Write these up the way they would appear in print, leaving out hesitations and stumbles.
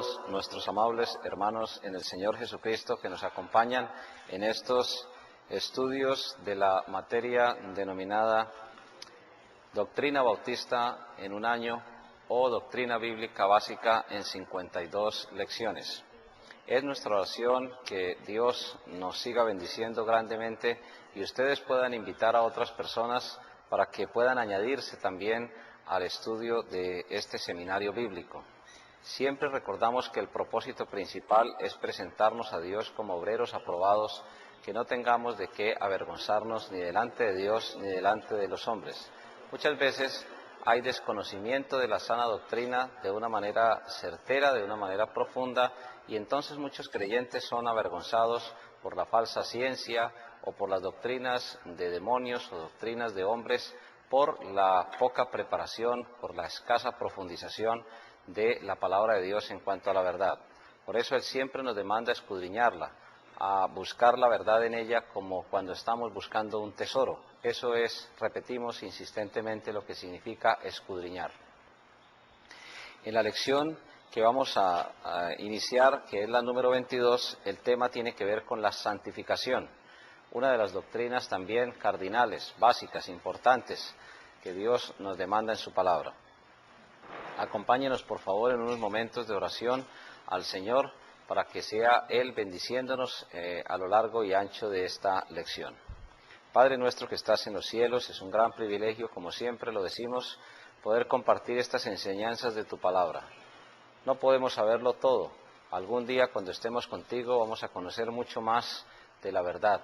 todos nuestros amables hermanos en el Señor Jesucristo que nos acompañan en estos estudios de la materia denominada Doctrina Bautista en un año o Doctrina Bíblica Básica en 52 lecciones. Es nuestra oración que Dios nos siga bendiciendo grandemente y ustedes puedan invitar a otras personas para que puedan añadirse también al estudio de este seminario bíblico. Siempre recordamos que el propósito principal es presentarnos a Dios como obreros aprobados, que no tengamos de qué avergonzarnos ni delante de Dios ni delante de los hombres. Muchas veces hay desconocimiento de la sana doctrina de una manera certera, de una manera profunda, y entonces muchos creyentes son avergonzados por la falsa ciencia o por las doctrinas de demonios o doctrinas de hombres, por la poca preparación, por la escasa profundización de la palabra de Dios en cuanto a la verdad. Por eso Él siempre nos demanda escudriñarla, a buscar la verdad en ella como cuando estamos buscando un tesoro. Eso es, repetimos insistentemente, lo que significa escudriñar. En la lección que vamos a iniciar, que es la número 22, el tema tiene que ver con la santificación, una de las doctrinas también cardinales, básicas, importantes, que Dios nos demanda en su palabra. Acompáñenos por favor en unos momentos de oración al Señor para que sea Él bendiciéndonos a lo largo y ancho de esta lección. Padre nuestro que estás en los cielos, es un gran privilegio, como siempre lo decimos, poder compartir estas enseñanzas de tu palabra. No podemos saberlo todo. Algún día cuando estemos contigo vamos a conocer mucho más de la verdad,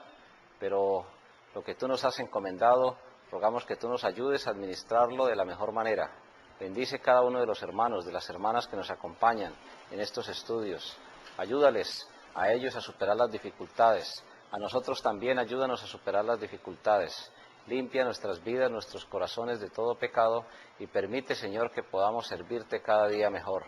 pero lo que tú nos has encomendado, rogamos que tú nos ayudes a administrarlo de la mejor manera. Bendice cada uno de los hermanos, de las hermanas que nos acompañan en estos estudios. Ayúdales a ellos a superar las dificultades. A nosotros también ayúdanos a superar las dificultades. Limpia nuestras vidas, nuestros corazones de todo pecado y permite, Señor, que podamos servirte cada día mejor.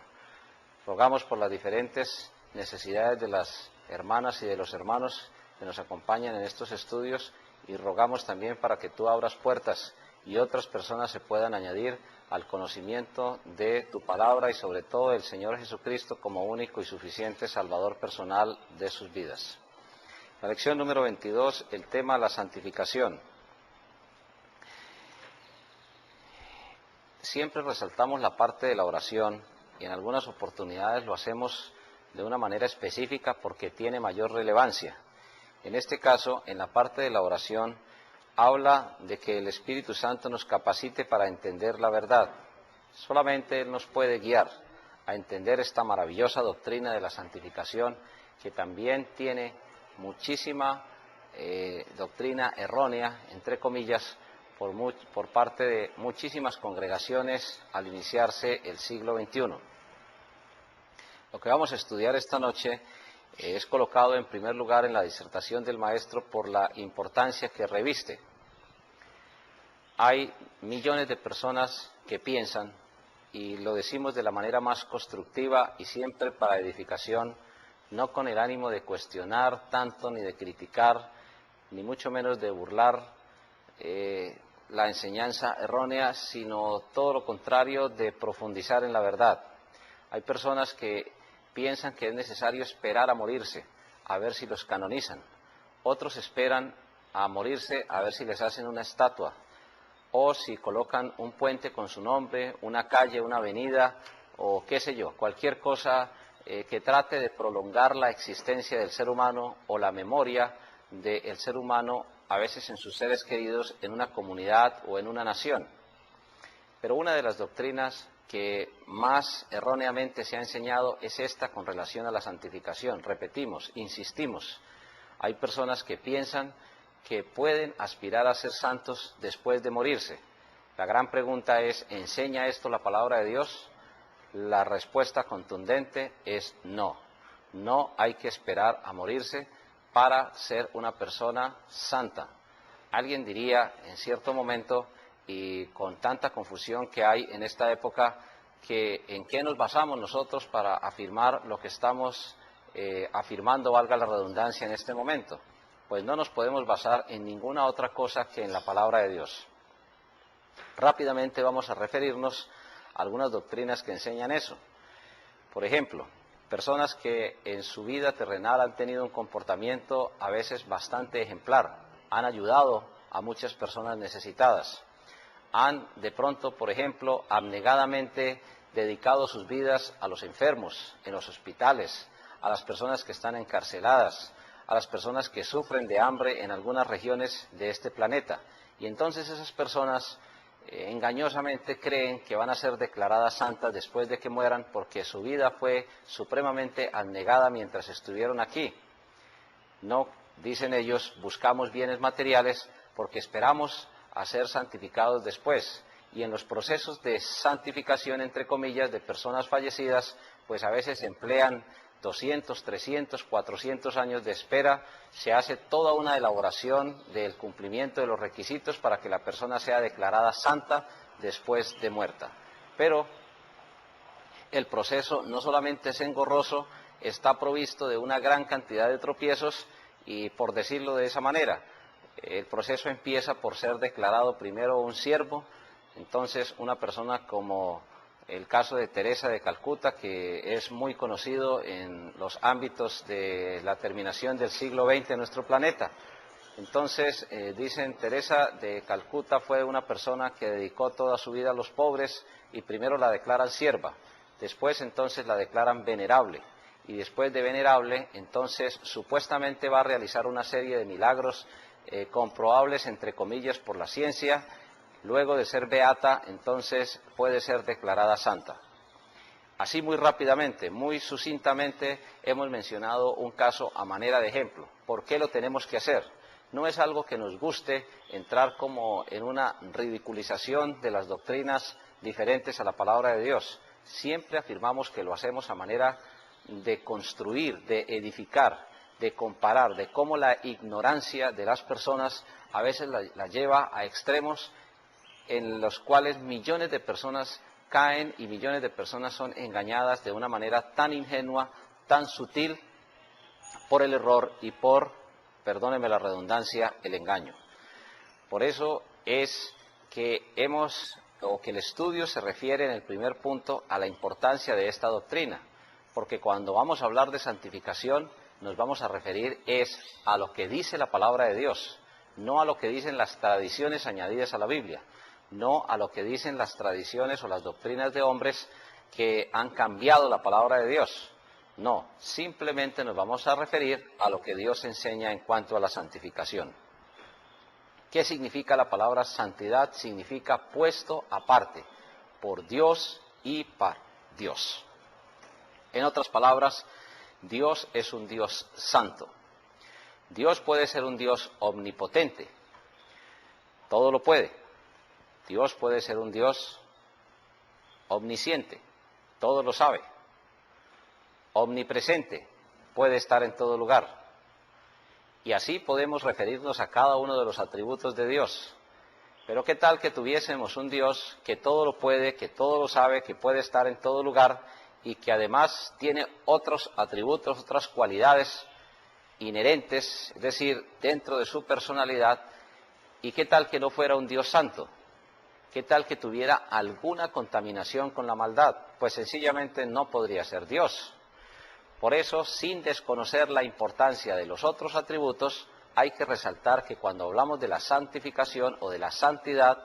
Rogamos por las diferentes necesidades de las hermanas y de los hermanos que nos acompañan en estos estudios y rogamos también para que tú abras puertas y otras personas se puedan añadir al conocimiento de tu palabra y sobre todo del Señor Jesucristo como único y suficiente Salvador personal de sus vidas. La lección número 22, el tema la santificación. Siempre resaltamos la parte de la oración y en algunas oportunidades lo hacemos de una manera específica porque tiene mayor relevancia. En este caso, en la parte de la oración, habla de que el Espíritu Santo nos capacite para entender la verdad. Solamente Él nos puede guiar a entender esta maravillosa doctrina de la santificación, que también tiene muchísima doctrina errónea, entre comillas, por parte de muchísimas congregaciones al iniciarse el siglo XXI. Lo que vamos a estudiar esta noche es colocado en primer lugar en la disertación del maestro por la importancia que reviste. Hay millones de personas que piensan, y lo decimos de la manera más constructiva y siempre para edificación, no con el ánimo de cuestionar tanto ni de criticar, ni mucho menos de burlar la enseñanza errónea, sino todo lo contrario, de profundizar en la verdad. Hay personas que piensan que es necesario esperar a morirse, a ver si los canonizan. Otros esperan a morirse a ver si les hacen una estatua, o si colocan un puente con su nombre, una calle, una avenida, o qué sé yo, cualquier cosa que trate de prolongar la existencia del ser humano o la memoria del ser humano, a veces en sus seres queridos, en una comunidad o en una nación. Pero una de las doctrinas que más erróneamente se ha enseñado es esta con relación a la santificación. Repetimos, insistimos, hay personas que piensan que pueden aspirar a ser santos después de morirse. La gran pregunta es, ¿enseña esto la palabra de Dios? La respuesta contundente es no. No hay que esperar a morirse para ser una persona santa. Alguien diría en cierto momento, y con tanta confusión que hay en esta época, que ¿en qué nos basamos nosotros para afirmar lo que estamos afirmando, valga la redundancia, en este momento? Pues no nos podemos basar en ninguna otra cosa que en la palabra de Dios. Rápidamente vamos a referirnos a algunas doctrinas que enseñan eso. Por ejemplo, personas que en su vida terrenal han tenido un comportamiento a veces bastante ejemplar, han ayudado a muchas personas necesitadas, han de pronto, por ejemplo, abnegadamente dedicado sus vidas a los enfermos en los hospitales, a las personas que están encarceladas, a las personas que sufren de hambre en algunas regiones de este planeta. Y entonces esas personas engañosamente creen que van a ser declaradas santas después de que mueran porque su vida fue supremamente abnegada mientras estuvieron aquí. No, dicen ellos, buscamos bienes materiales porque esperamos a ser santificados después. Y en los procesos de santificación, entre comillas, de personas fallecidas, pues a veces emplean 200, 300, 400 años de espera, se hace toda una elaboración del cumplimiento de los requisitos para que la persona sea declarada santa después de muerta. Pero el proceso no solamente es engorroso, está provisto de una gran cantidad de tropiezos y, por decirlo de esa manera, el proceso empieza por ser declarado primero un siervo, entonces una persona como el caso de Teresa de Calcuta, que es muy conocido en los ámbitos de la terminación del siglo XX en nuestro planeta. Entonces, dicen, Teresa de Calcuta fue una persona que dedicó toda su vida a los pobres y primero la declaran sierva, después entonces la declaran venerable y después de venerable, entonces supuestamente va a realizar una serie de milagros comprobables, entre comillas, por la ciencia. Luego de ser beata, entonces puede ser declarada santa. Así muy rápidamente, muy sucintamente, hemos mencionado un caso a manera de ejemplo. ¿Por qué lo tenemos que hacer? No es algo que nos guste entrar como en una ridiculización de las doctrinas diferentes a la palabra de Dios. Siempre afirmamos que lo hacemos a manera de construir, de edificar, de comparar, de cómo la ignorancia de las personas a veces la lleva a extremos en los cuales millones de personas caen y millones de personas son engañadas de una manera tan ingenua, tan sutil, por el error y por, perdónenme la redundancia, el engaño. Por eso es que que el estudio se refiere en el primer punto a la importancia de esta doctrina, porque cuando vamos a hablar de santificación nos vamos a referir a lo que dice la palabra de Dios, no a lo que dicen las tradiciones añadidas a la Biblia, no a lo que dicen las tradiciones o las doctrinas de hombres que han cambiado la palabra de Dios. No, simplemente nos vamos a referir a lo que Dios enseña en cuanto a la santificación. ¿Qué significa la palabra santidad? Significa puesto aparte, por Dios y para Dios. En otras palabras, Dios es un Dios santo. Dios puede ser un Dios omnipotente, todo lo puede. Dios puede ser un Dios omnisciente, todo lo sabe. Omnipresente, puede estar en todo lugar. Y así podemos referirnos a cada uno de los atributos de Dios. Pero ¿qué tal que tuviésemos un Dios que todo lo puede, que todo lo sabe, que puede estar en todo lugar y que además tiene otros atributos, otras cualidades inherentes, es decir, dentro de su personalidad? ¿Y qué tal que no fuera un Dios santo? ¿Qué tal que tuviera alguna contaminación con la maldad? Pues sencillamente no podría ser Dios. Por eso, sin desconocer la importancia de los otros atributos, hay que resaltar que cuando hablamos de la santificación o de la santidad,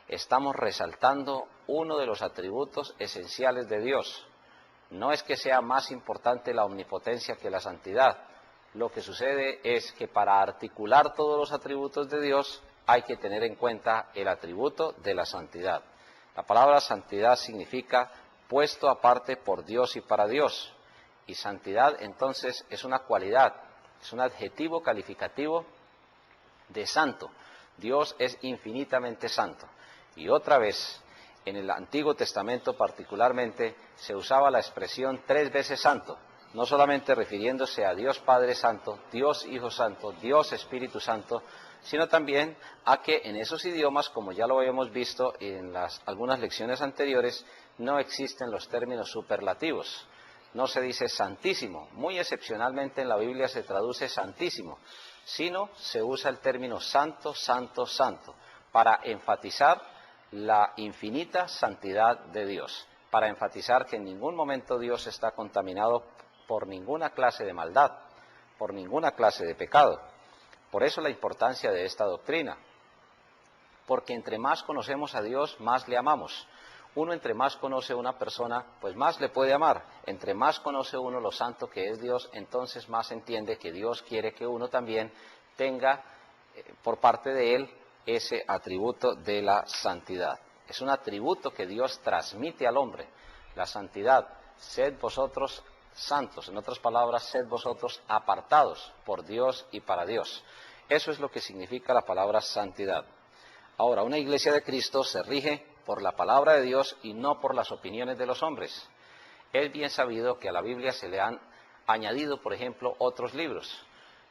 estamos resaltando uno de los atributos esenciales de Dios. No es que sea más importante la omnipotencia que la santidad. Lo que sucede es que para articular todos los atributos de Dios, hay que tener en cuenta el atributo de la santidad. La palabra santidad significa puesto aparte por Dios y para Dios. Y santidad entonces es una cualidad, es un adjetivo calificativo de santo. Dios es infinitamente santo. Y otra vez, en el Antiguo Testamento particularmente, se usaba la expresión 3 veces santo, no solamente refiriéndose a Dios Padre Santo, Dios Hijo Santo, Dios Espíritu Santo, sino también a que en esos idiomas, como ya lo habíamos visto en algunas lecciones anteriores, no existen los términos superlativos. No se dice santísimo, muy excepcionalmente en la Biblia se traduce santísimo, sino se usa el término santo, santo, santo, para enfatizar la infinita santidad de Dios, para enfatizar que en ningún momento Dios está contaminado por ninguna clase de maldad, por ninguna clase de pecado. Por eso la importancia de esta doctrina, porque entre más conocemos a Dios, más le amamos. Uno entre más conoce a una persona, pues más le puede amar. Entre más conoce uno lo santo que es Dios, entonces más entiende que Dios quiere que uno también tenga por parte de Él ese atributo de la santidad. Es un atributo que Dios transmite al hombre, la santidad. Sed vosotros santos, en otras palabras, sed vosotros apartados por Dios y para Dios. Eso es lo que significa la palabra santidad. Ahora, una iglesia de Cristo se rige por la palabra de Dios y no por las opiniones de los hombres. Es bien sabido que a la Biblia se le han añadido, por ejemplo, otros libros.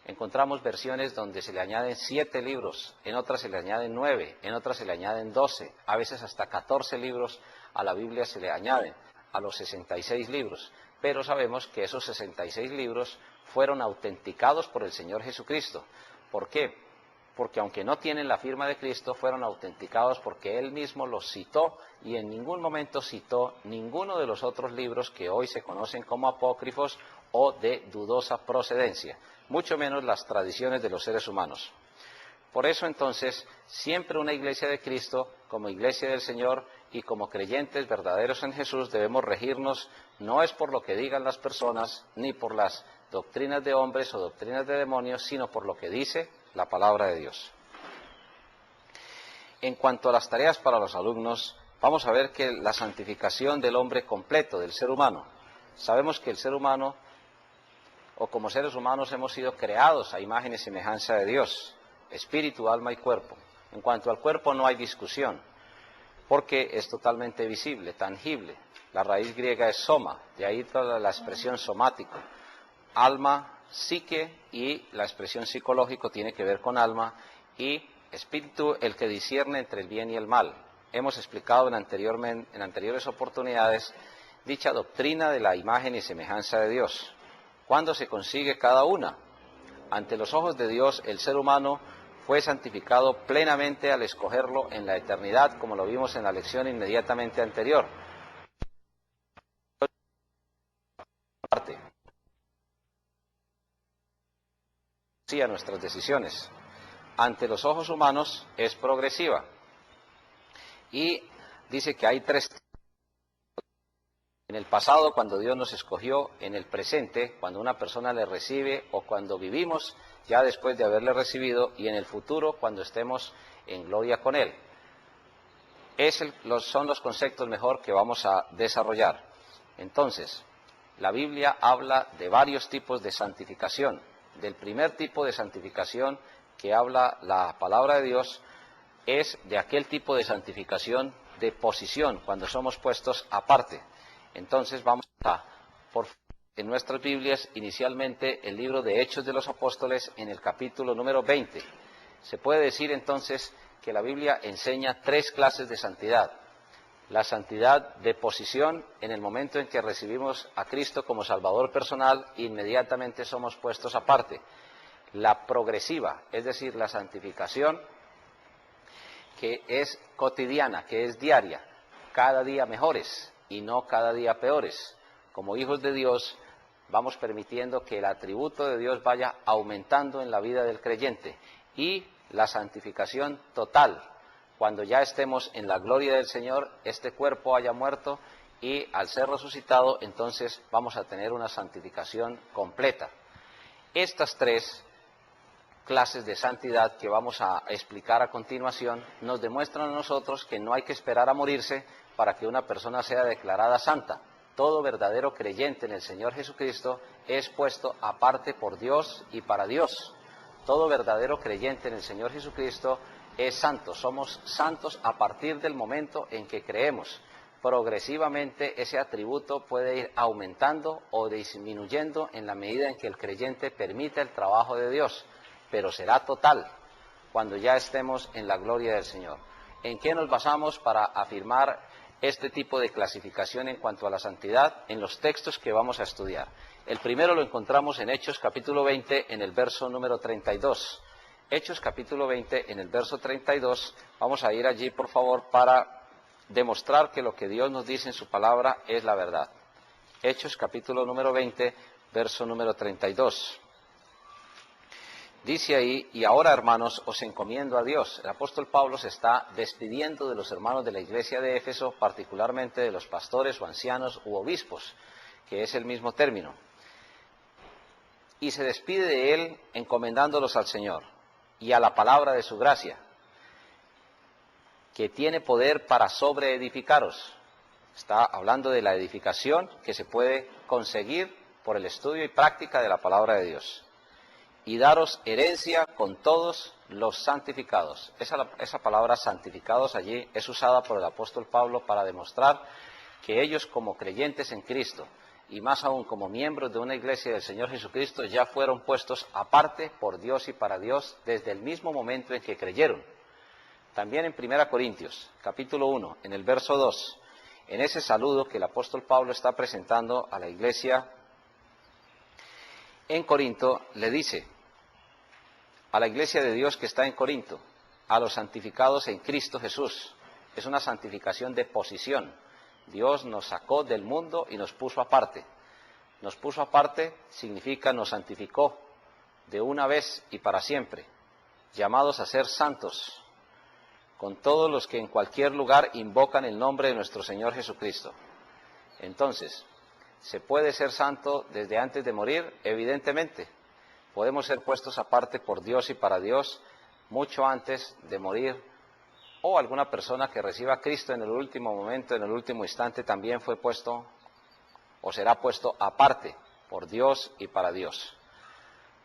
Encontramos versiones donde se le añaden 7 libros, en otras se le añaden 9, en otras se le añaden 12, a veces hasta 14 libros a la Biblia se le añaden, a los 66 libros. Pero sabemos que esos 66 libros fueron autenticados por el Señor Jesucristo. ¿Por qué? Porque aunque no tienen la firma de Cristo, fueron autenticados porque Él mismo los citó y en ningún momento citó ninguno de los otros libros que hoy se conocen como apócrifos o de dudosa procedencia, mucho menos las tradiciones de los seres humanos. Por eso entonces, siempre una iglesia de Cristo, como iglesia del Señor y como creyentes verdaderos en Jesús, debemos regirnos, no es por lo que digan las personas, ni por las doctrinas de hombres o doctrinas de demonios, sino por lo que dice la palabra de Dios. En cuanto a las tareas para los alumnos, vamos a ver que la santificación del hombre completo, del ser humano. Sabemos que el ser humano, o como seres humanos, hemos sido creados a imagen y semejanza de Dios, espíritu, alma y cuerpo. En cuanto al cuerpo no hay discusión, porque es totalmente visible, tangible. La raíz griega es soma, de ahí toda la expresión somático. Alma, psique, y la expresión psicológico tiene que ver con alma, y espíritu, el que discierne entre el bien y el mal. Hemos explicado en anteriores oportunidades dicha doctrina de la imagen y semejanza de Dios. ¿Cuándo se consigue cada una? Ante los ojos de Dios, el ser humano fue santificado plenamente al escogerlo en la eternidad, como lo vimos en la lección inmediatamente anterior. Sí, a nuestras decisiones. Ante los ojos humanos es progresiva. Y dice que hay 3. En el pasado, cuando Dios nos escogió, en el presente, cuando una persona le recibe, o cuando vivimos ya después de haberle recibido, y en el futuro, cuando estemos en gloria con Él. Son los conceptos mejor que vamos a desarrollar. Entonces, la Biblia habla de varios tipos de santificación. Del primer tipo de santificación que habla la palabra de Dios es de aquel tipo de santificación de posición, cuando somos puestos aparte. Entonces vamos a, en nuestras Biblias, inicialmente el libro de Hechos de los Apóstoles en el capítulo número 20. Se puede decir entonces que la Biblia enseña 3 clases de santidad. La santidad de posición, en el momento en que recibimos a Cristo como Salvador personal, inmediatamente somos puestos aparte. La progresiva, es decir, la santificación que es cotidiana, que es diaria, cada día mejores y no cada día peores. Como hijos de Dios, vamos permitiendo que el atributo de Dios vaya aumentando en la vida del creyente. Y la santificación total, cuando ya estemos en la gloria del Señor, este cuerpo haya muerto y al ser resucitado, entonces vamos a tener una santificación completa. Estas 3 clases de santidad que vamos a explicar a continuación nos demuestran a nosotros que no hay que esperar a morirse para que una persona sea declarada santa. Todo verdadero creyente en el Señor Jesucristo es puesto aparte por Dios y para Dios. Todo verdadero creyente en el Señor Jesucristo es santo. Somos santos a partir del momento en que creemos. Progresivamente ese atributo puede ir aumentando o disminuyendo en la medida en que el creyente permite el trabajo de Dios, pero será total cuando ya estemos en la gloria del Señor. ¿En qué nos basamos para afirmar este tipo de clasificación en cuanto a la santidad? En los textos que vamos a estudiar. El primero lo encontramos en Hechos capítulo 20, en el verso número 32. Hechos capítulo 20, en el verso 32, vamos a ir allí, por favor, para demostrar que lo que Dios nos dice en su palabra es la verdad. Hechos capítulo número 20, verso número 32. Dice ahí: y ahora, hermanos, os encomiendo a Dios. El apóstol Pablo se está despidiendo de los hermanos de la iglesia de Éfeso, particularmente de los pastores o ancianos u obispos, que es el mismo término. Y se despide de él encomendándolos al Señor y a la palabra de su gracia, que tiene poder para sobreedificaros. Está hablando de la edificación que se puede conseguir por el estudio y práctica de la palabra de Dios. Y daros herencia con todos los santificados. Esa palabra santificados allí es usada por el apóstol Pablo para demostrar que ellos, como creyentes en Cristo, y más aún como miembros de una iglesia del Señor Jesucristo, ya fueron puestos aparte por Dios y para Dios desde el mismo momento en que creyeron. También en 1 Corintios, capítulo 1, en el verso 2, en ese saludo que el apóstol Pablo está presentando a la iglesia en Corinto, le dice a la iglesia de Dios que está en Corinto, a los santificados en Cristo Jesús. Es una santificación de posición. Dios nos sacó del mundo y nos puso aparte. Nos puso aparte significa nos santificó de una vez y para siempre, llamados a ser santos, con todos los que en cualquier lugar invocan el nombre de nuestro Señor Jesucristo. Entonces, ¿se puede ser santo desde antes de morir? Evidentemente. Podemos ser puestos aparte por Dios y para Dios mucho antes de morir, o alguna persona que reciba a Cristo en el último momento, en el último instante, también fue puesto o será puesto aparte por Dios y para Dios.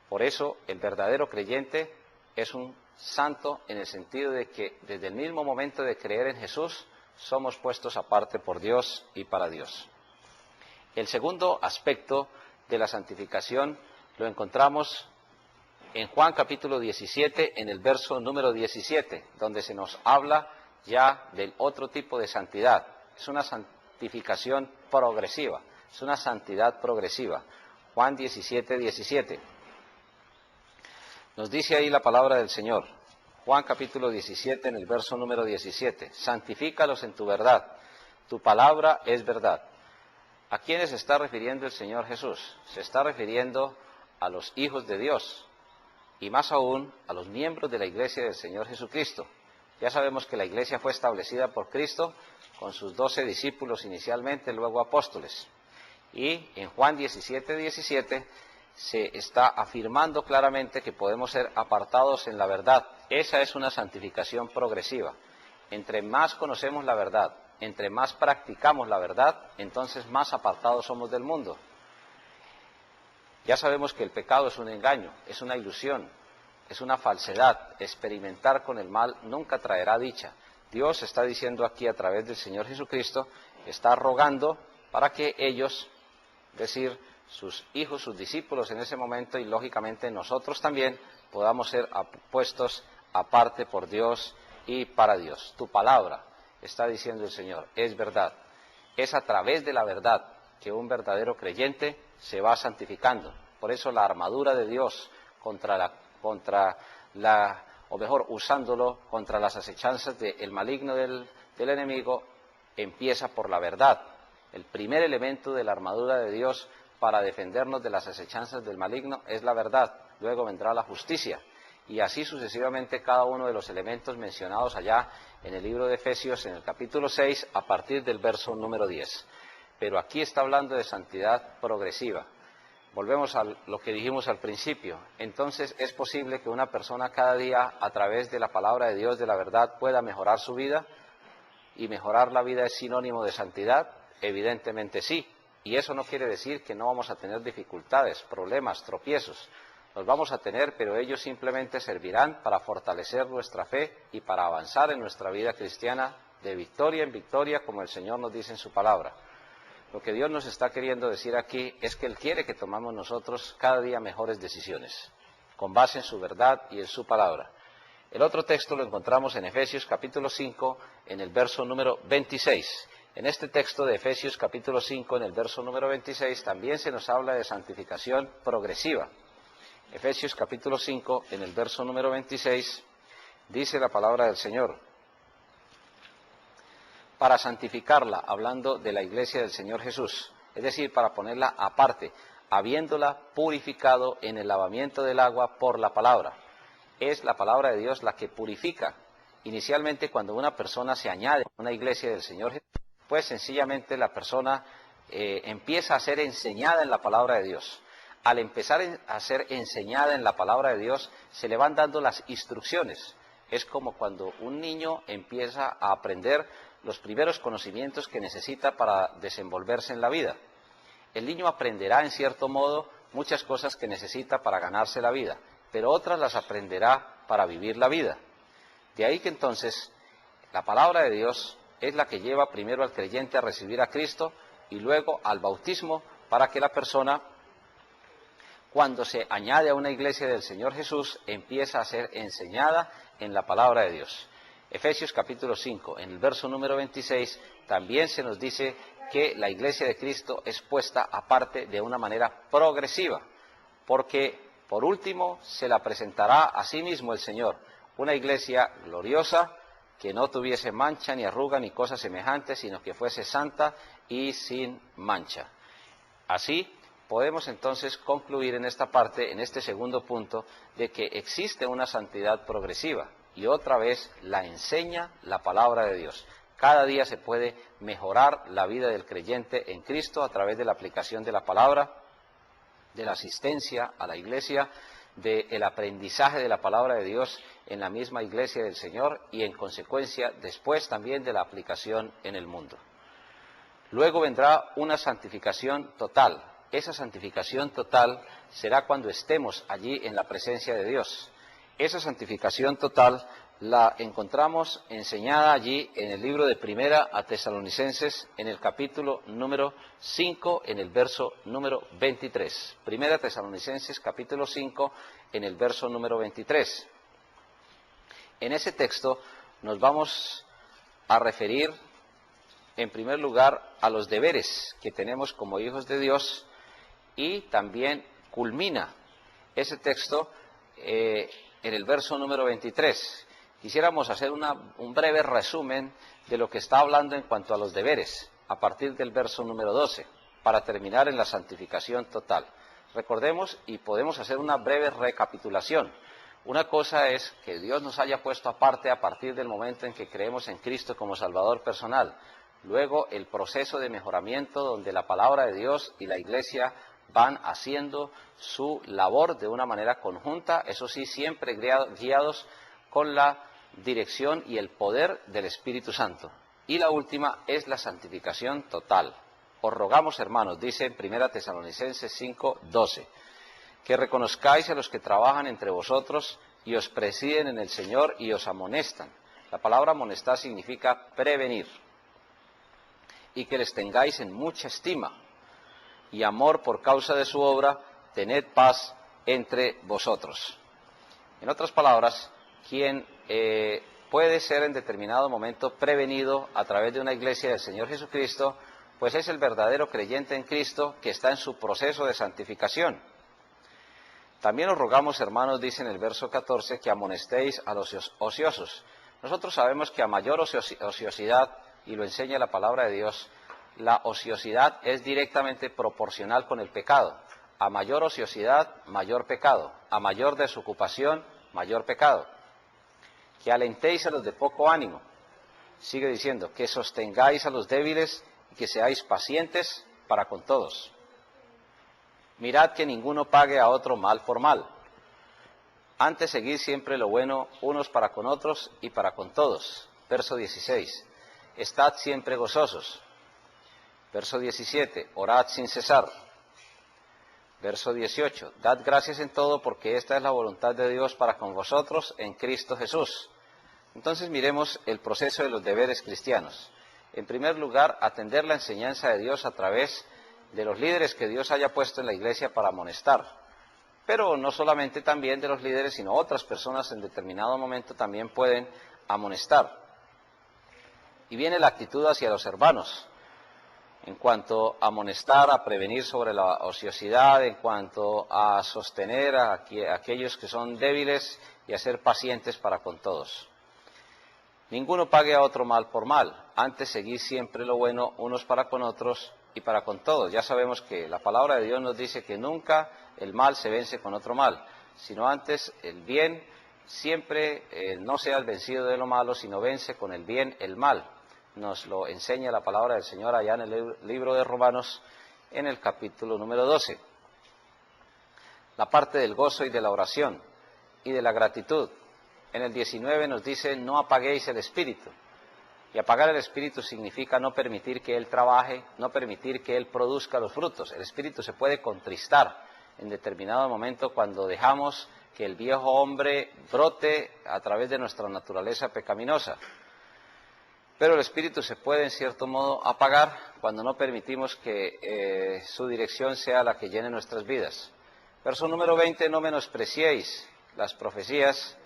Por eso el verdadero creyente es un santo en el sentido de que desde el mismo momento de creer en Jesús somos puestos aparte por Dios y para Dios. El segundo aspecto de la santificación lo encontramos en Juan capítulo 17, en el verso número 17, donde se nos habla ya del otro tipo de santidad. Es una santificación progresiva, es una santidad progresiva. Juan 17, 17. Nos dice ahí la palabra del Señor. Juan capítulo 17, en el verso número 17. Santifícalos en tu verdad, tu palabra es verdad. ¿A quiénes se está refiriendo el Señor Jesús? Se está refiriendo a los hijos de Dios, y más aún a los miembros de la iglesia del Señor Jesucristo. Ya sabemos que la iglesia fue establecida por Cristo con sus 12 discípulos inicialmente, luego apóstoles. Y en Juan 17, 17 se está afirmando claramente que podemos ser apartados en la verdad. Esa es una santificación progresiva. Entre más conocemos la verdad, entre más practicamos la verdad, entonces más apartados somos del mundo. Ya sabemos que el pecado es un engaño, es una ilusión, es una falsedad. Experimentar con el mal nunca traerá dicha. Dios está diciendo aquí a través del Señor Jesucristo, está rogando para que ellos, es decir, sus hijos, sus discípulos en ese momento, y lógicamente nosotros también, podamos ser puestos aparte por Dios y para Dios. Tu palabra, está diciendo el Señor, es verdad. Es a través de la verdad que un verdadero creyente se va santificando. Por eso la armadura de Dios usándolo contra las acechanzas del maligno del enemigo, empieza por la verdad. El primer elemento de la armadura de Dios para defendernos de las acechanzas del maligno es la verdad. Luego vendrá la justicia. Y así sucesivamente cada uno de los elementos mencionados allá en el libro de Efesios, en el capítulo 6, a partir del verso número 10. Pero aquí está hablando de santidad progresiva. Volvemos a lo que dijimos al principio. Entonces, ¿es posible que una persona cada día, a través de la palabra de Dios, de la verdad, pueda mejorar su vida? ¿Y mejorar la vida es sinónimo de santidad? Evidentemente sí. Y eso no quiere decir que no vamos a tener dificultades, problemas, tropiezos. Los vamos a tener, pero ellos simplemente servirán para fortalecer nuestra fe y para avanzar en nuestra vida cristiana de victoria en victoria, como el Señor nos dice en su palabra. Lo que Dios nos está queriendo decir aquí es que Él quiere que tomamos nosotros cada día mejores decisiones, con base en su verdad y en su palabra. El otro texto lo encontramos en Efesios capítulo 5, en el verso número 26. En este texto de Efesios capítulo 5, en el verso número 26, también se nos habla de santificación progresiva. Efesios capítulo 5, en el verso número 26, dice la palabra del Señor: para santificarla, hablando de la iglesia del Señor Jesús, es decir, para ponerla aparte. habiéndola purificado en el lavamiento del agua por la palabra. Es la palabra de Dios la que purifica. Inicialmente, cuando una persona se añade a una iglesia del Señor Jesús, pues sencillamente la persona empieza a ser enseñada en la palabra de Dios. Al empezar a ser enseñada en la palabra de Dios, se le van dando las instrucciones. Es como cuando un niño empieza a aprender los primeros conocimientos que necesita para desenvolverse en la vida. El niño aprenderá, en cierto modo, muchas cosas que necesita para ganarse la vida, pero otras las aprenderá para vivir la vida. De ahí que entonces la palabra de Dios es la que lleva primero al creyente a recibir a Cristo y luego al bautismo para que la persona, cuando se añade a una iglesia del Señor Jesús, empieza a ser enseñada en la palabra de Dios. Efesios capítulo 5, en el verso número 26, también se nos dice que la iglesia de Cristo es puesta aparte de una manera progresiva, porque por último se la presentará a sí mismo el Señor, una iglesia gloriosa, que no tuviese mancha, ni arruga, ni cosas semejantes, sino que fuese santa y sin mancha. Así podemos entonces concluir en esta parte, en este segundo punto, de que existe una santidad progresiva, y otra vez la enseña la palabra de Dios. Cada día se puede mejorar la vida del creyente en Cristo a través de la aplicación de la palabra, de la asistencia a la iglesia, del aprendizaje de la palabra de Dios en la misma iglesia del Señor y en consecuencia después también de la aplicación en el mundo. Luego vendrá una santificación total. Esa santificación total será cuando estemos allí en la presencia de Dios. Esa santificación total la encontramos enseñada allí en el libro de Primera a Tesalonicenses, en el capítulo número 5, en el verso número 23. Primera Tesalonicenses, capítulo 5, en el verso número 23. En ese texto nos vamos a referir, en primer lugar, a los deberes que tenemos como hijos de Dios, y también culmina ese texto en el verso número 23. Quisiéramos hacer un breve resumen de lo que está hablando en cuanto a los deberes, a partir del verso número 12, para terminar en la santificación total. Recordemos y podemos hacer una breve recapitulación. Una cosa es que Dios nos haya puesto aparte a partir del momento en que creemos en Cristo como Salvador personal. Luego el proceso de mejoramiento donde la palabra de Dios y la iglesia van haciendo su labor de una manera conjunta, eso sí, siempre guiados con la dirección y el poder del Espíritu Santo. Y la última es la santificación total. Os rogamos, hermanos, dice en 1 Tesalonicenses 5:12, que reconozcáis a los que trabajan entre vosotros y os presiden en el Señor y os amonestan. La palabra amonestar significa prevenir. Y que les tengáis en mucha estima y amor por causa de su obra, tened paz entre vosotros. En otras palabras, quien puede ser en determinado momento prevenido a través de una iglesia del Señor Jesucristo, pues es el verdadero creyente en Cristo que está en su proceso de santificación. También os rogamos, hermanos, dice en el verso 14, que amonestéis a los ociosos. Nosotros sabemos que a mayor ociosidad, y lo enseña la palabra de Dios, la ociosidad es directamente proporcional con el pecado. A mayor ociosidad, mayor pecado. A mayor desocupación, mayor pecado. Que alentéis a los de poco ánimo. Sigue diciendo, que sostengáis a los débiles y que seáis pacientes para con todos. Mirad que ninguno pague a otro mal por mal. Antes seguid siempre lo bueno unos para con otros y para con todos. Verso 16. Estad siempre gozosos. Verso 17. Orad sin cesar. Verso 18. Dad gracias en todo porque esta es la voluntad de Dios para con vosotros en Cristo Jesús. Entonces miremos el proceso de los deberes cristianos. En primer lugar, atender la enseñanza de Dios a través de los líderes que Dios haya puesto en la iglesia para amonestar. Pero no solamente también de los líderes, sino otras personas en determinado momento también pueden amonestar. Y viene la actitud hacia los hermanos, en cuanto a amonestar, a prevenir sobre la ociosidad, en cuanto a sostener a aquellos que son débiles y a ser pacientes para con todos. Ninguno pague a otro mal por mal, antes seguid siempre lo bueno unos para con otros y para con todos. Ya sabemos que la palabra de Dios nos dice que nunca el mal se vence con otro mal, sino antes el bien siempre no seas vencido de lo malo, sino vence con el bien el mal. Nos lo enseña la palabra del Señor allá en el libro de Romanos, en el capítulo número 12. La parte del gozo y de la oración y de la gratitud. En el 19 nos dice, no apaguéis el espíritu. Y apagar el espíritu significa no permitir que él trabaje, no permitir que él produzca los frutos. El espíritu se puede contristar en determinado momento cuando dejamos que el viejo hombre brote a través de nuestra naturaleza pecaminosa. Pero el espíritu se puede, en cierto modo, apagar cuando no permitimos que su dirección sea la que llene nuestras vidas. Verso número 20, no menospreciéis las profecías,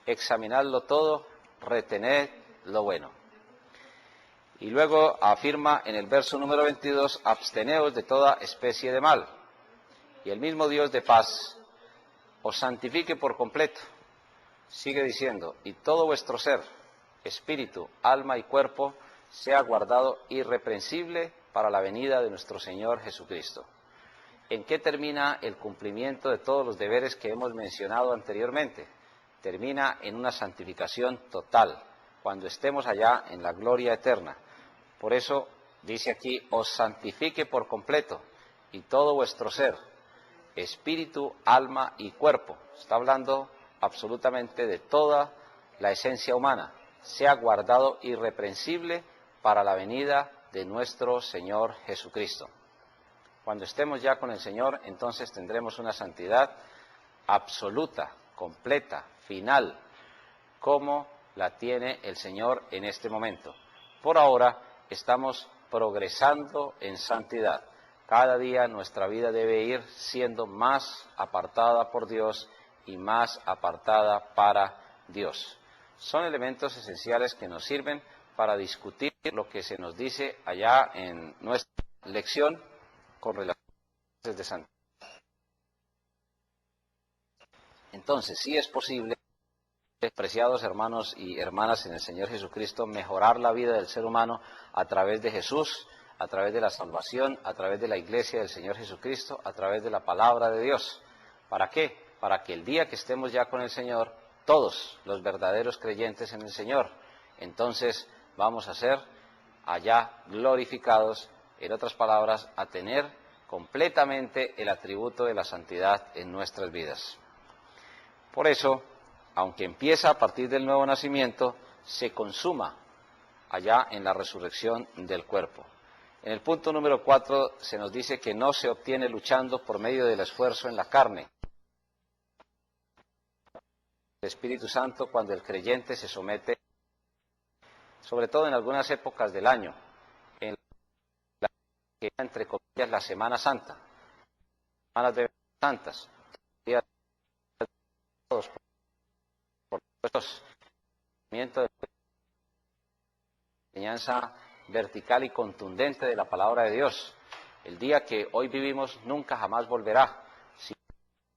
examinadlo todo, retened lo bueno. Y luego afirma en el verso número 22, absteneos de toda especie de mal. Y el mismo Dios de paz os santifique por completo. Sigue diciendo, y todo vuestro ser, espíritu, alma y cuerpo, sea guardado irreprensible para la venida de nuestro Señor Jesucristo. ¿En qué termina el cumplimiento de todos los deberes que hemos mencionado anteriormente? Termina en una santificación total, cuando estemos allá en la gloria eterna. Por eso dice aquí, os santifique por completo, y todo vuestro ser, espíritu, alma y cuerpo. Está hablando absolutamente de toda la esencia humana. Sea guardado irreprensible para la venida de nuestro Señor Jesucristo. Cuando estemos ya con el Señor, entonces tendremos una santidad absoluta, completa, final, como la tiene el Señor en este momento. Por ahora estamos progresando en santidad. Cada día nuestra vida debe ir siendo más apartada por Dios y más apartada para Dios. Son elementos esenciales que nos sirven para discutir lo que se nos dice allá en nuestra lección con relación a de santidad. Entonces, sí es posible, preciados hermanos y hermanas en el Señor Jesucristo, mejorar la vida del ser humano a través de Jesús, a través de la salvación, a través de la iglesia del Señor Jesucristo, a través de la palabra de Dios. ¿Para qué? Para que el día que estemos ya con el Señor, todos los verdaderos creyentes en el Señor, entonces vamos a ser allá glorificados, en otras palabras, a tener completamente el atributo de la santidad en nuestras vidas. Por eso, aunque empieza a partir del nuevo nacimiento, se consuma allá en la resurrección del cuerpo. En el punto número 4 se nos dice que no se obtiene luchando por medio del esfuerzo en la carne. El Espíritu Santo cuando el creyente se somete, sobre todo en algunas épocas del año, en la que entre comillas la Semana Santa, semanas de santas, días todos por supuesto, de enseñanza vertical y contundente de la palabra de Dios. El día que hoy vivimos nunca jamás volverá. Si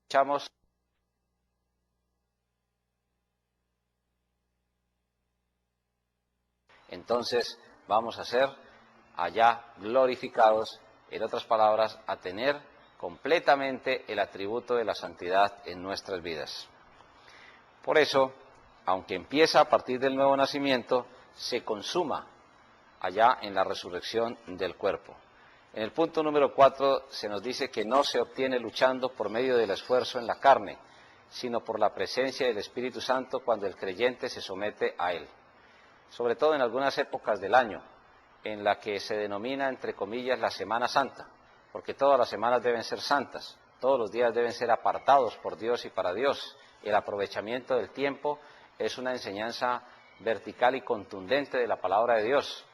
escuchamos entonces vamos a ser allá glorificados, en otras palabras, a tener completamente el atributo de la santidad en nuestras vidas. Por eso, aunque empieza a partir del nuevo nacimiento, se consuma allá en la resurrección del cuerpo. En el punto número 4 se nos dice que no se obtiene luchando por medio del esfuerzo en la carne, sino por la presencia del Espíritu Santo cuando el creyente se somete a él. Sobre todo en algunas épocas del año, en la que se denomina, entre comillas, la Semana Santa, porque todas las semanas deben ser santas, todos los días deben ser apartados por Dios y para Dios. El aprovechamiento del tiempo es una enseñanza vertical y contundente de la palabra de Dios.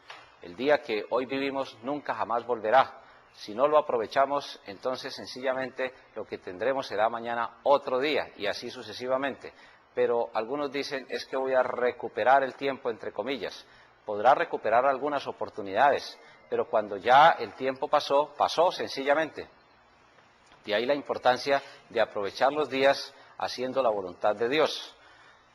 El día que hoy vivimos nunca jamás volverá. Si no lo aprovechamos, entonces sencillamente lo que tendremos será mañana otro día y así sucesivamente. Pero algunos dicen, es que voy a recuperar el tiempo, entre comillas. Podrá recuperar algunas oportunidades, pero cuando ya el tiempo pasó, pasó sencillamente. De ahí la importancia de aprovechar los días haciendo la voluntad de Dios.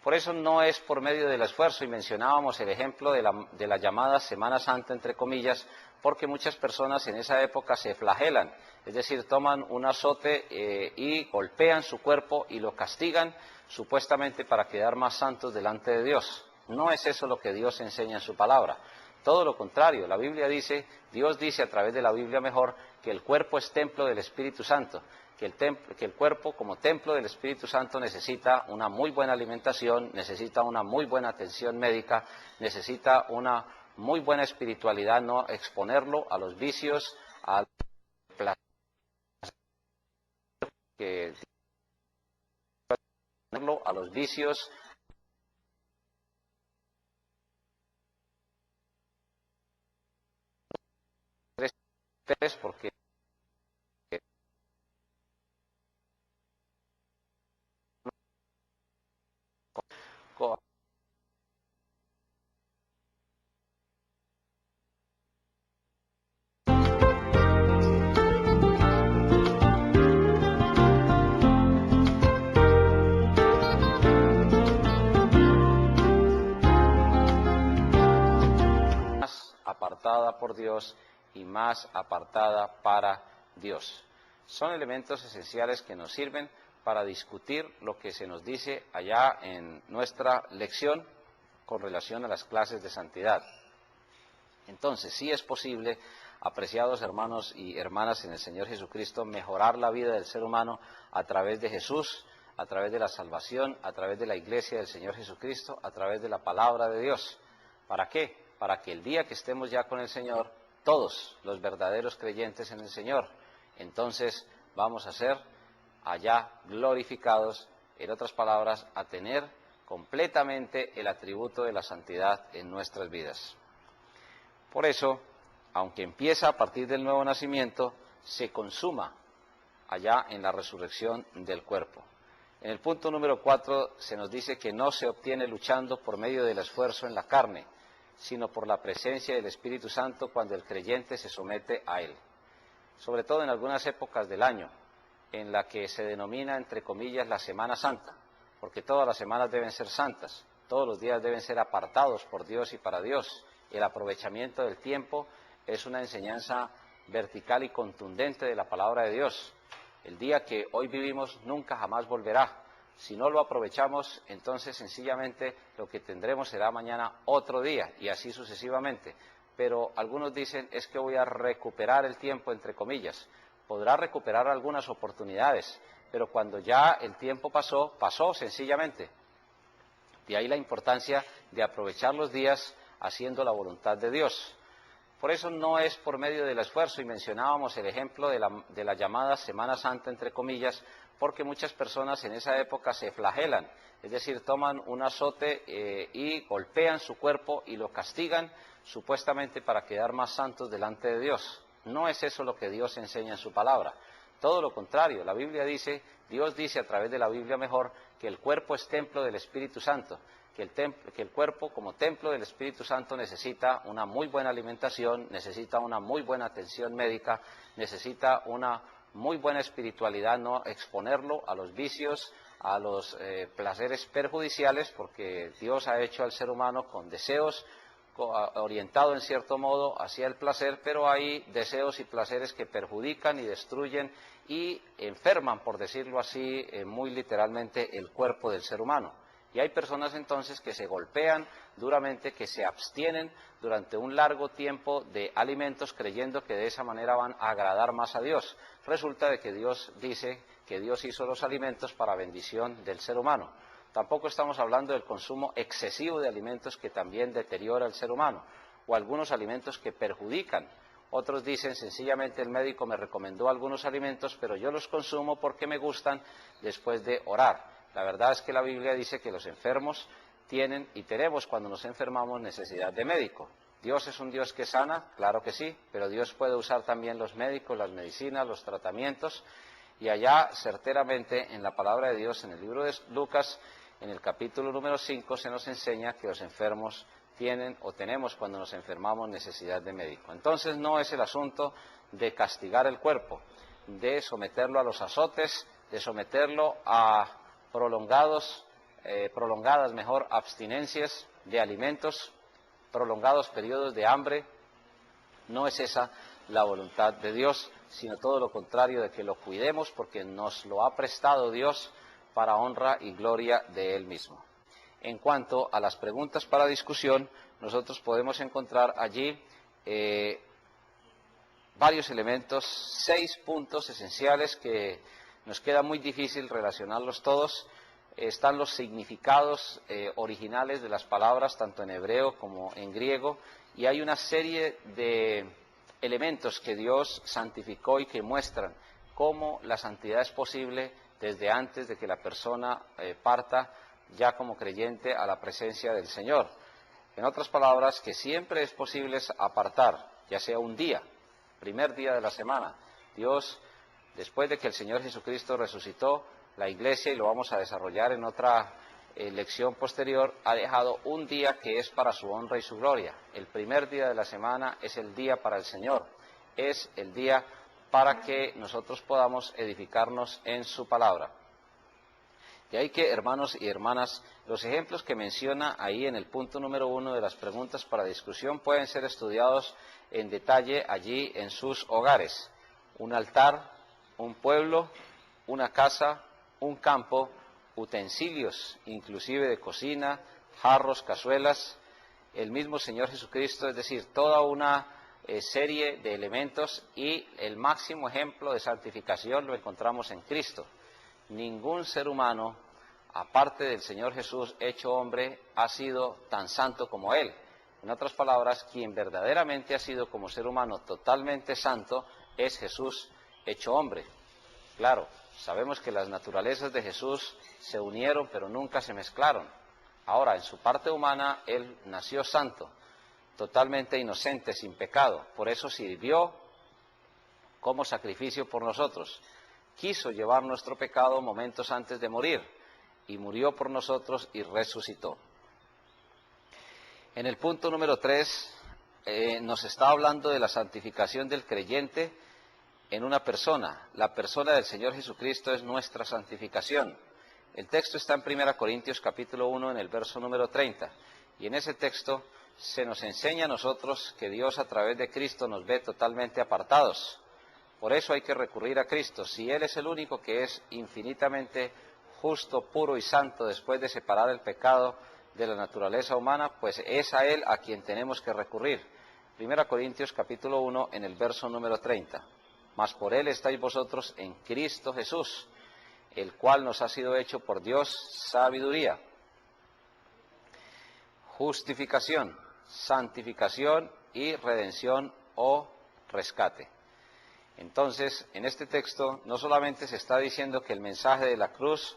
Por eso no es por medio del esfuerzo, y mencionábamos el ejemplo de la llamada Semana Santa, entre comillas, porque muchas personas en esa época se flagelan, es decir, toman un azote y golpean su cuerpo y lo castigan supuestamente para quedar más santos delante de Dios. No es eso lo que Dios enseña en su palabra. Todo lo contrario, la Biblia dice, Dios dice a través de la Biblia mejor, que el cuerpo es templo del Espíritu Santo, que el cuerpo como templo del Espíritu Santo necesita una muy buena alimentación, necesita una muy buena atención médica, necesita una muy buena espiritualidad, no exponerlo a los vicios, a los vicios, porque más apartada por Dios y más apartada para Dios. Son elementos esenciales que nos sirven para discutir lo que se nos dice allá en nuestra lección con relación a las clases de santidad. Entonces, sí es posible, apreciados hermanos y hermanas en el Señor Jesucristo, mejorar la vida del ser humano a través de Jesús, a través de la salvación, a través de la iglesia del Señor Jesucristo, a través de la palabra de Dios. ¿Para qué? Para que el día que estemos ya con el Señor, todos los verdaderos creyentes en el Señor, entonces vamos a ser allá glorificados, en otras palabras, a tener completamente el atributo de la santidad en nuestras vidas. Por eso, aunque empieza a partir del nuevo nacimiento, se consuma allá en la resurrección del cuerpo. En el punto número 4 se nos dice que no se obtiene luchando por medio del esfuerzo en la carne, sino por la presencia del Espíritu Santo cuando el creyente se somete a él. Sobre todo en algunas épocas del año, en la que se denomina, entre comillas, la Semana Santa, porque todas las semanas deben ser santas, todos los días deben ser apartados por Dios y para Dios. El aprovechamiento del tiempo es una enseñanza vertical y contundente de la palabra de Dios. El día que hoy vivimos nunca jamás volverá. Si no lo aprovechamos, entonces sencillamente lo que tendremos será mañana otro día y así sucesivamente. Pero algunos dicen, es que voy a recuperar el tiempo, entre comillas. Podrá recuperar algunas oportunidades, pero cuando ya el tiempo pasó, pasó sencillamente. De ahí la importancia de aprovechar los días haciendo la voluntad de Dios. Por eso no es por medio del esfuerzo, y mencionábamos el ejemplo de la llamada Semana Santa, entre comillas, porque muchas personas en esa época se flagelan, es decir, toman un azote y golpean su cuerpo y lo castigan supuestamente para quedar más santos delante de Dios. No es eso lo que Dios enseña en su palabra. Todo lo contrario, la Biblia dice, Dios dice a través de la Biblia mejor, que el cuerpo es templo del Espíritu Santo, que el cuerpo como templo del Espíritu Santo necesita una muy buena alimentación, necesita una muy buena atención médica, necesita una muy buena espiritualidad, no exponerlo a los vicios, a los placeres perjudiciales, porque Dios ha hecho al ser humano con deseos, orientado en cierto modo hacia el placer, pero hay deseos y placeres que perjudican y destruyen y enferman, por decirlo así, muy literalmente, el cuerpo del ser humano. Y hay personas entonces que se golpean duramente, que se abstienen durante un largo tiempo de alimentos creyendo que de esa manera van a agradar más a Dios. Resulta de que Dios dice que Dios hizo los alimentos para bendición del ser humano. Tampoco estamos hablando del consumo excesivo de alimentos que también deteriora al ser humano, o algunos alimentos que perjudican. Otros dicen, sencillamente el médico me recomendó algunos alimentos, pero yo los consumo porque me gustan después de orar. La verdad es que la Biblia dice que los enfermos tienen y tenemos cuando nos enfermamos necesidad de médico. ¿Dios es un Dios que sana? Claro que sí, pero Dios puede usar también los médicos, las medicinas, los tratamientos. Y allá, certeramente, en la palabra de Dios, en el libro de Lucas, en el capítulo número 5, se nos enseña que los enfermos tienen o tenemos cuando nos enfermamos necesidad de médico. Entonces no es el asunto de castigar el cuerpo, de someterlo a los azotes, de someterlo a prolongados prolongadas, abstinencias de alimentos, prolongados periodos de hambre. No es esa la voluntad de Dios, sino todo lo contrario, de que lo cuidemos porque nos lo ha prestado Dios para honra y gloria de Él mismo. En cuanto a las preguntas para discusión, nosotros podemos encontrar allí varios elementos, 6 puntos esenciales que nos queda muy difícil relacionarlos todos. Están los significados originales de las palabras, tanto en hebreo como en griego, y hay una serie de elementos que Dios santificó y que muestran cómo la santidad es posible desde antes de que la persona parta ya como creyente a la presencia del Señor. En otras palabras, que siempre es posible apartar, ya sea un día, primer día de la semana. Dios, después de que el Señor Jesucristo resucitó, la Iglesia, y lo vamos a desarrollar en otra lección posterior, ha dejado un día que es para su honra y su gloria. El primer día de la semana es el día para el Señor, es el día para que nosotros podamos edificarnos en su palabra. De ahí que, hermanos y hermanas, los ejemplos que menciona ahí en el punto número 1 de las preguntas para discusión pueden ser estudiados en detalle allí en sus hogares. Un altar, un pueblo, una casa, un campo, utensilios, inclusive de cocina, jarros, cazuelas, el mismo Señor Jesucristo, es decir, toda una serie de elementos, y el máximo ejemplo de santificación lo encontramos en Cristo. Ningún ser humano, aparte del Señor Jesús hecho hombre, ha sido tan santo como Él. En otras palabras, quien verdaderamente ha sido como ser humano totalmente santo es Jesús hecho hombre. Claro, sabemos que las naturalezas de Jesús se unieron, pero nunca se mezclaron. Ahora, en su parte humana, Él nació santo, totalmente inocente, sin pecado. Por eso sirvió como sacrificio por nosotros. Quiso llevar nuestro pecado momentos antes de morir, y murió por nosotros y resucitó. En el punto número 3 nos está hablando de la santificación del creyente en una persona. La persona del Señor Jesucristo es nuestra santificación. El texto está en 1 Corintios capítulo 1 en el verso número 30, y en ese texto se nos enseña a nosotros que Dios a través de Cristo nos ve totalmente apartados. Por eso hay que recurrir a Cristo. Si Él es el único que es infinitamente justo, puro y santo después de separar el pecado de la naturaleza humana, pues es a Él a quien tenemos que recurrir. 1 Corintios capítulo 1 en el verso número 30. Mas por Él estáis vosotros en Cristo Jesús, el cual nos ha sido hecho por Dios sabiduría, justificación, santificación y redención o rescate. Entonces, en este texto no solamente se está diciendo que el mensaje de la cruz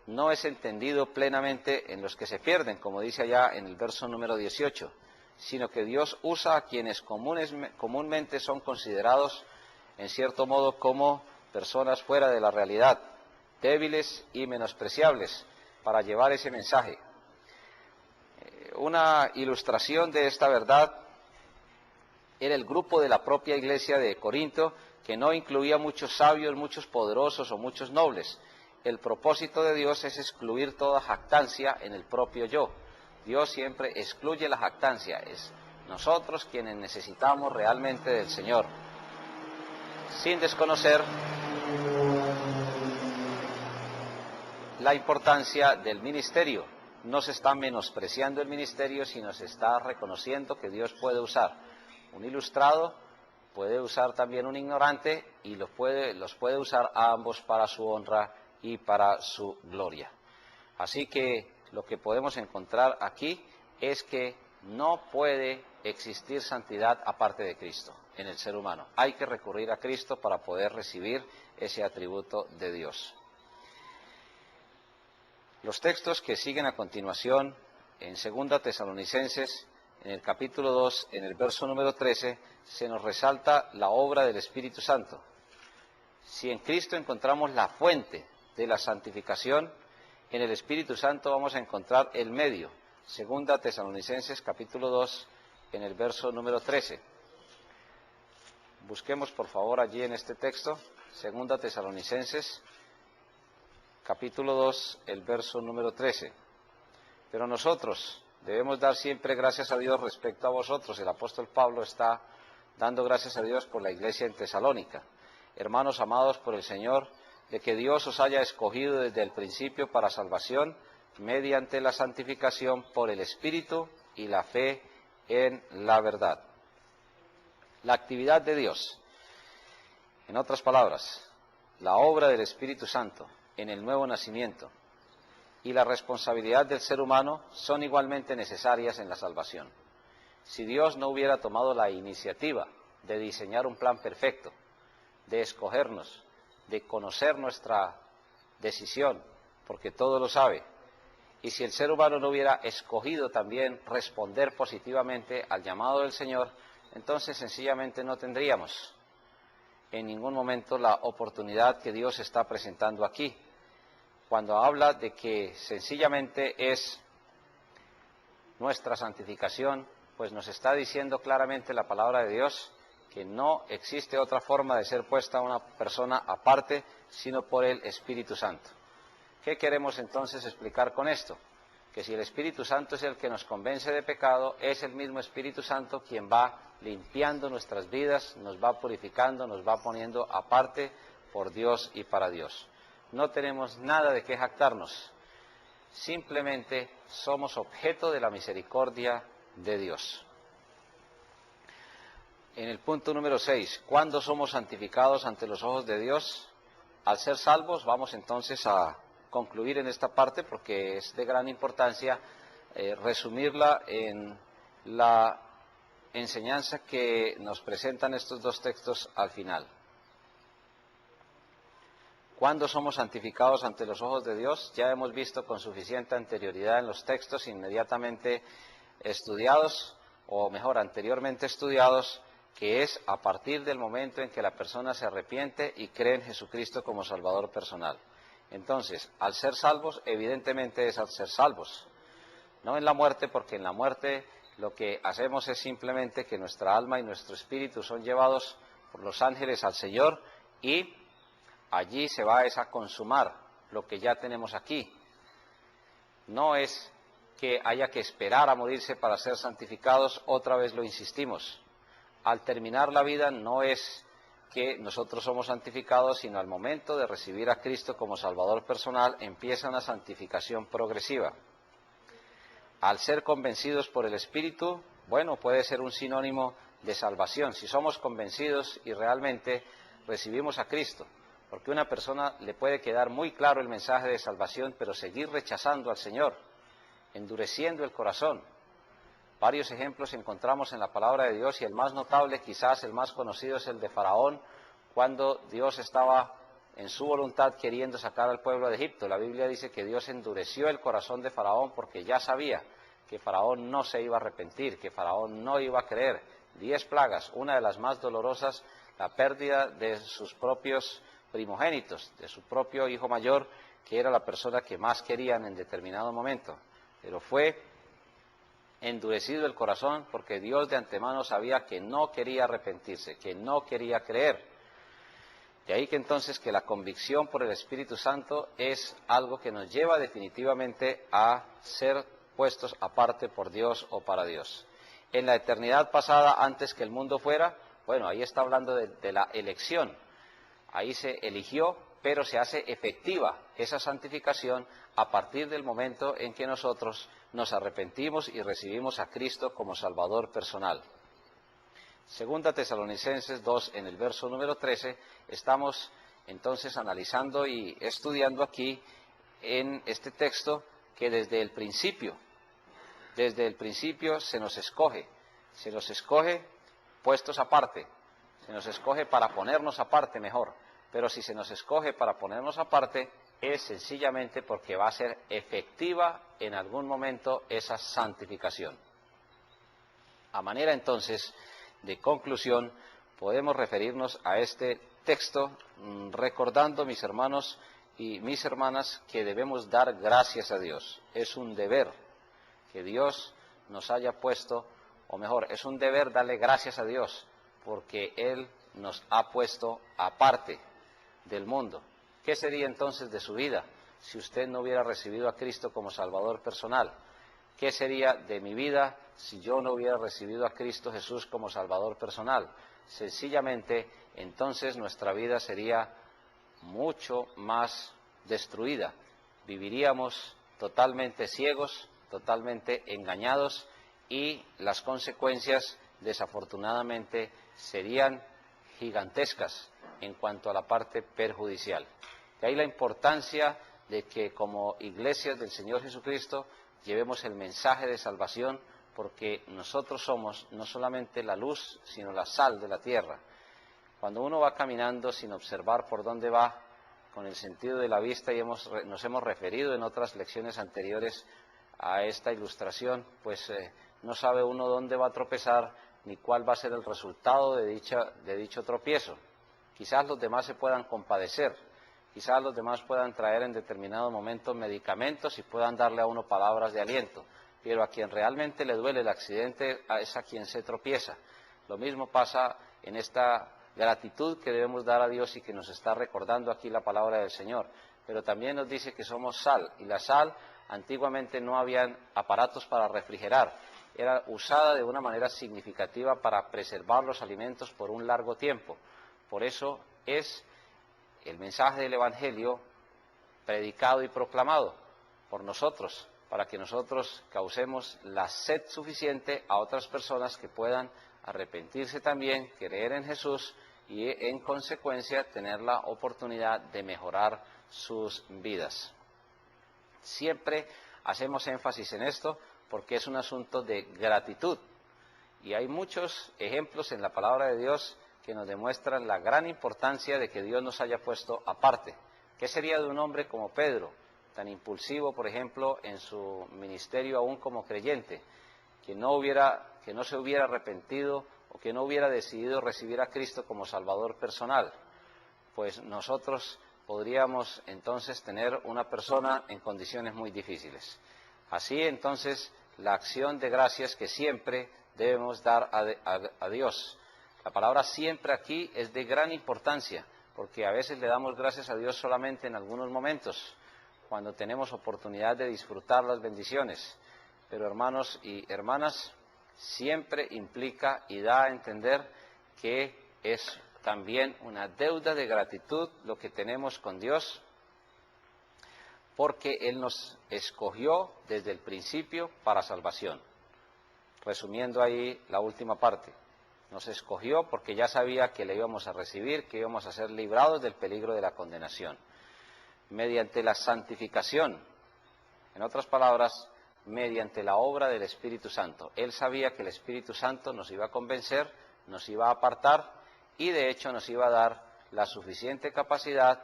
no es entendido plenamente en los que se pierden, como dice allá en el verso número 18, sino que Dios usa a quienes comúnmente son considerados, en cierto modo, como personas fuera de la realidad, débiles y menospreciables, para llevar ese mensaje. Una ilustración de esta verdad era el grupo de la propia iglesia de Corinto, que no incluía muchos sabios, muchos poderosos o muchos nobles. El propósito de Dios es excluir toda jactancia en el propio yo. Dios siempre excluye la jactancia, es nosotros quienes necesitamos realmente del Señor, sin desconocer la importancia del ministerio. No se está menospreciando el ministerio, sino se está reconociendo que Dios puede usar un ilustrado, puede usar también un ignorante, y los puede usar a ambos para su honra y para su gloria. Así que lo que podemos encontrar aquí es que no puede existir santidad aparte de Cristo en el ser humano. Hay que recurrir a Cristo para poder recibir ese atributo de Dios. Los textos que siguen a continuación en 2 Tesalonicenses, en el capítulo 2, en el verso número 13, se nos resalta la obra del Espíritu Santo. Si en Cristo encontramos la fuente de la santificación, en el Espíritu Santo vamos a encontrar el medio. 2 Tesalonicenses capítulo 2, en el verso número 13. Busquemos por favor allí en este texto, 2 Tesalonicenses capítulo 2, el verso número 13. Pero nosotros debemos dar siempre gracias a Dios respecto a vosotros. El apóstol Pablo está dando gracias a Dios por la iglesia en Tesalónica. Hermanos amados por el Señor, de que Dios os haya escogido desde el principio para salvación, mediante la santificación por el Espíritu y la fe en la verdad. La actividad de Dios, en otras palabras, la obra del Espíritu Santo en el nuevo nacimiento y la responsabilidad del ser humano son igualmente necesarias en la salvación. Si Dios no hubiera tomado la iniciativa de diseñar un plan perfecto, de escogernos, de conocer nuestra decisión, porque todo lo sabe, y si el ser humano no hubiera escogido también responder positivamente al llamado del Señor, entonces sencillamente no tendríamos en ningún momento la oportunidad que Dios está presentando aquí. Cuando habla de que sencillamente es nuestra santificación, pues nos está diciendo claramente la palabra de Dios que no existe otra forma de ser puesta una persona aparte, sino por el Espíritu Santo. ¿Qué queremos entonces explicar con esto? Que si el Espíritu Santo es el que nos convence de pecado, es el mismo Espíritu Santo quien va limpiando nuestras vidas, nos va purificando, nos va poniendo aparte por Dios y para Dios. No tenemos nada de qué jactarnos, simplemente somos objeto de la misericordia de Dios. En el punto número 6, ¿cuándo somos santificados ante los ojos de Dios? Al ser salvos, vamos entonces a concluir en esta parte porque es de gran importancia resumirla en la enseñanza que nos presentan estos dos textos al final. ¿Cuándo somos santificados ante los ojos de Dios? Ya hemos visto con suficiente anterioridad en los textos inmediatamente estudiados, o mejor, anteriormente estudiados, que es a partir del momento en que la persona se arrepiente y cree en Jesucristo como Salvador personal. Entonces, al ser salvos, evidentemente es al ser salvos. No en la muerte, porque en la muerte lo que hacemos es simplemente que nuestra alma y nuestro espíritu son llevados por los ángeles al Señor y allí se va a consumar lo que ya tenemos aquí. No es que haya que esperar a morirse para ser santificados, otra vez lo insistimos. Al terminar la vida no es que nosotros somos santificados, sino al momento de recibir a Cristo como Salvador personal empieza una santificación progresiva. Al ser convencidos por el Espíritu, bueno, puede ser un sinónimo de salvación. Si somos convencidos y realmente recibimos a Cristo, porque a una persona le puede quedar muy claro el mensaje de salvación, pero seguir rechazando al Señor, endureciendo el corazón. Varios ejemplos encontramos en la palabra de Dios y el más notable, quizás el más conocido, es el de Faraón, cuando Dios estaba en su voluntad queriendo sacar al pueblo de Egipto. La Biblia dice que Dios endureció el corazón de Faraón porque ya sabía que Faraón no se iba a arrepentir, que Faraón no iba a creer. 10 plagas, una de las más dolorosas, la pérdida de sus propios primogénitos, de su propio hijo mayor, que era la persona que más querían en determinado momento. Pero fue endurecido el corazón porque Dios de antemano sabía que no quería arrepentirse, que no quería creer. De ahí que entonces que la convicción por el Espíritu Santo es algo que nos lleva definitivamente a ser puestos aparte por Dios o para Dios. En la eternidad pasada, antes que el mundo fuera, bueno, ahí está hablando de la elección. Ahí se eligió, pero se hace efectiva esa santificación a partir del momento en que nosotros nos arrepentimos y recibimos a Cristo como Salvador personal. Segunda Tesalonicenses 2, en el verso número 13, estamos entonces analizando y estudiando aquí en este texto que desde el principio se nos escoge puestos aparte, se nos escoge para ponernos aparte mejor, pero si se nos escoge para ponernos aparte es sencillamente porque va a ser efectiva en algún momento esa santificación. A manera entonces de conclusión, podemos referirnos a este texto recordando, mis hermanos y mis hermanas, que debemos dar gracias a Dios. Es un deber que Dios nos haya puesto, o mejor, es un deber darle gracias a Dios, porque Él nos ha puesto aparte del mundo. ¿Qué sería entonces de su vida si usted no hubiera recibido a Cristo como Salvador personal? ¿qué sería de mi vida si yo no hubiera recibido a Cristo Jesús como Salvador personal? Sencillamente, entonces nuestra vida sería mucho más destruida. Viviríamos totalmente ciegos, totalmente engañados, y las consecuencias, desafortunadamente, serían gigantescas en cuanto a la parte perjudicial. De ahí la importancia de que como iglesias del Señor Jesucristo llevemos el mensaje de salvación, porque nosotros somos no solamente la luz, sino la sal de la tierra. Cuando uno va caminando sin observar por dónde va, con el sentido de la vista, y nos hemos referido en otras lecciones anteriores a esta ilustración, pues no sabe uno dónde va a tropezar ni cuál va a ser el resultado de dicho tropiezo. Quizás los demás se puedan compadecer, quizás los demás puedan traer en determinado momento medicamentos y puedan darle a uno palabras de aliento, pero a quien realmente le duele el accidente es a quien se tropieza. Lo mismo pasa en esta gratitud que debemos dar a Dios y que nos está recordando aquí la palabra del Señor. Pero también nos dice que somos sal, y la sal antiguamente no habían aparatos para refrigerar, era usada de una manera significativa para preservar los alimentos por un largo tiempo. Por eso es el mensaje del Evangelio predicado y proclamado por nosotros, para que nosotros causemos la sed suficiente a otras personas que puedan arrepentirse también, creer en Jesús y en consecuencia tener la oportunidad de mejorar sus vidas. Siempre hacemos énfasis en esto porque es un asunto de gratitud, y hay muchos ejemplos en la palabra de Dios que nos demuestran la gran importancia de que Dios nos haya puesto aparte. ¿Qué sería de un hombre como Pedro, tan impulsivo, por ejemplo, en su ministerio aún como creyente, que no se hubiera arrepentido o que no hubiera decidido recibir a Cristo como Salvador personal? Pues nosotros podríamos entonces tener una persona en condiciones muy difíciles. Así entonces, la acción de gracias que siempre debemos dar a Dios. La palabra siempre aquí es de gran importancia, porque a veces le damos gracias a Dios solamente en algunos momentos, cuando tenemos oportunidad de disfrutar las bendiciones. Pero hermanos y hermanas, siempre implica y da a entender que es también una deuda de gratitud lo que tenemos con Dios, porque Él nos escogió desde el principio para salvación. Resumiendo ahí la última parte, nos escogió porque ya sabía que le íbamos a recibir, que íbamos a ser librados del peligro de la condenación, mediante la santificación, en otras palabras, mediante la obra del Espíritu Santo. Él sabía que el Espíritu Santo nos iba a convencer, nos iba a apartar, y de hecho nos iba a dar la suficiente capacidad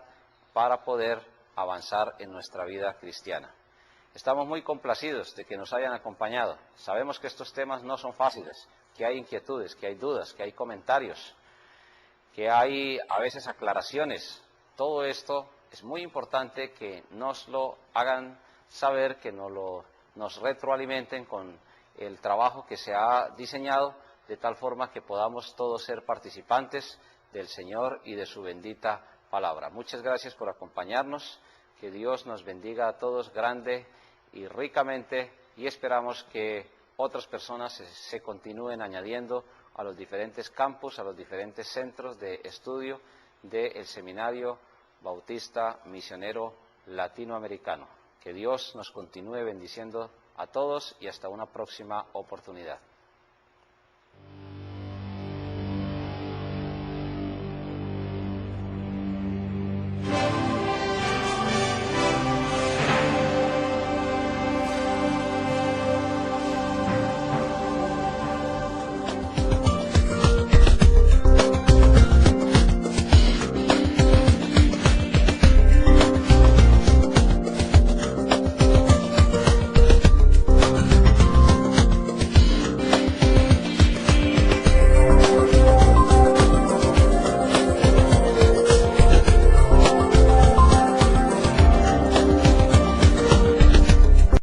para poder avanzar en nuestra vida cristiana. Estamos muy complacidos de que nos hayan acompañado. Sabemos que estos temas no son fáciles, que hay inquietudes, que hay dudas, que hay comentarios, que hay a veces aclaraciones. Todo esto es muy importante que nos lo hagan saber, que nos retroalimenten con el trabajo que se ha diseñado, de tal forma que podamos todos ser participantes del Señor y de su bendita palabra. Muchas gracias por acompañarnos, que Dios nos bendiga a todos grande y ricamente, y esperamos que otras personas se continúen añadiendo a los diferentes campus, a los diferentes centros de estudio del Seminario Bautista Misionero Latinoamericano. Que Dios nos continúe bendiciendo a todos y hasta una próxima oportunidad.